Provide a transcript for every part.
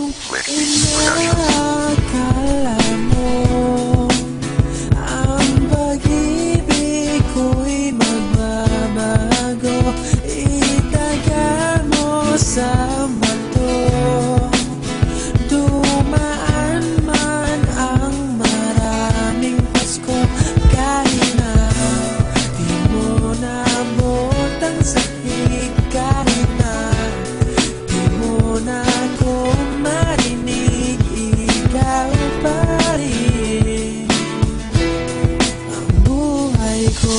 Westies Productions. Inakala mo ang pag-ibig ko'y magbabago. Itagal mo sa bato. Dumaan man ang maraming Pasko, kahit na di mo nabot ang sakit, kahit na di mo na ako marinig, ikaw pa rin ang buhay ko.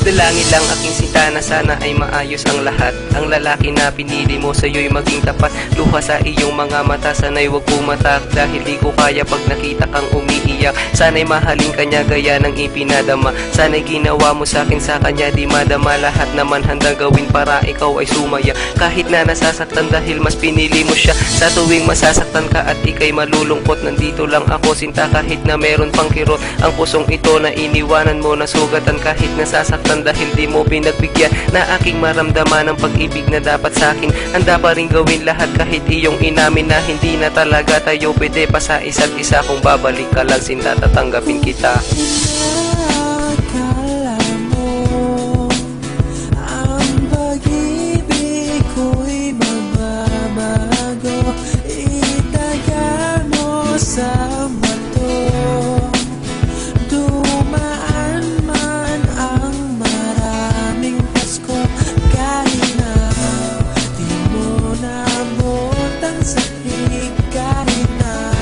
Dalangin lang aking sinta na sana ay maayos ang lahat. Ang lalaki na pinili mo sa'yo'y maging tapat. Luha sa iyong mga mata, sana'y wag pumatak. Dahil di ko kaya pag nakita kang umiiyak. Sana'y mahalin kanya gaya ng ipinadama. Sana'y ginawa mo sa'kin sa kanya di madama. Lahat naman handang gawin para ikaw ay sumaya. Kahit na nasasaktan dahil mas pinili mo siya. Sa tuwing masasaktan ka at ika'y malulungkot, nandito lang ako sinta kahit na meron pang kirot. Ang pusong ito na iniwanan mo na sugatan, kahit nasasaktan dahil di mo pinagbigyan na aking maramdaman ang pag-ibig na dapat sa akin. Handa pa rin gawin lahat kahit iyong inamin na hindi na talaga tayo pwede pa sa isa't isa. Kung babalik ka lang sinta, tatanggapin kita. Inakala mo ang pag-ibig ko'y magbabago. Itagal mo sa bato. Dumaan man ang maraming Pasko, kahit na di mo nabot ang sakit, kahit na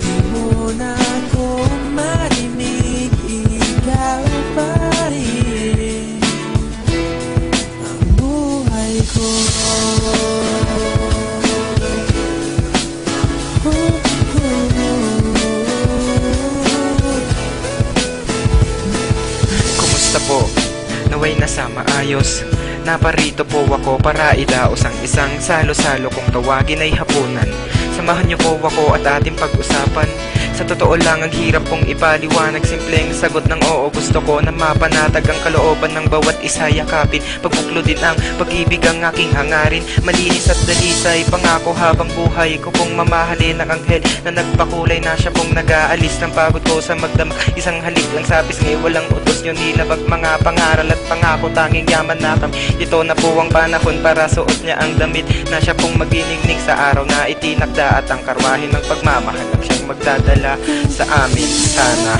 di mo na ako marinig, ikaw pa rin ang buhay ko. Kumusta po? Naway nasa maayos. Naparito po ako para idaos ang isang salo-salo kung tawagin ay hapunan. Samahan niyo po ako at ating pag-usapan. Sa totoo lang ang hirap kong ipaliwanag. Simpleng sagot ng oo, gusto ko na mapanatag ang kalooban ng bawat isa, yakapin. Pagbuklodin ang pag-ibig ang aking hangarin. Malinis at dalisay, pangako habang buhay ko pong mamahalin ang anghel na nagpakulay na siya pong nag-aalis ng pagod ko sa magdamag. Isang halik lang sa pisngi, walang utos yun nilabag. Mga pangaral at pangako, tanging yaman na kami. Ito na po ang panahon para suot niya ang damit na siya pong maginignig sa araw na itinakda. At ang karwahe ng pagmamahal ang siyang magdadala sa amin sana.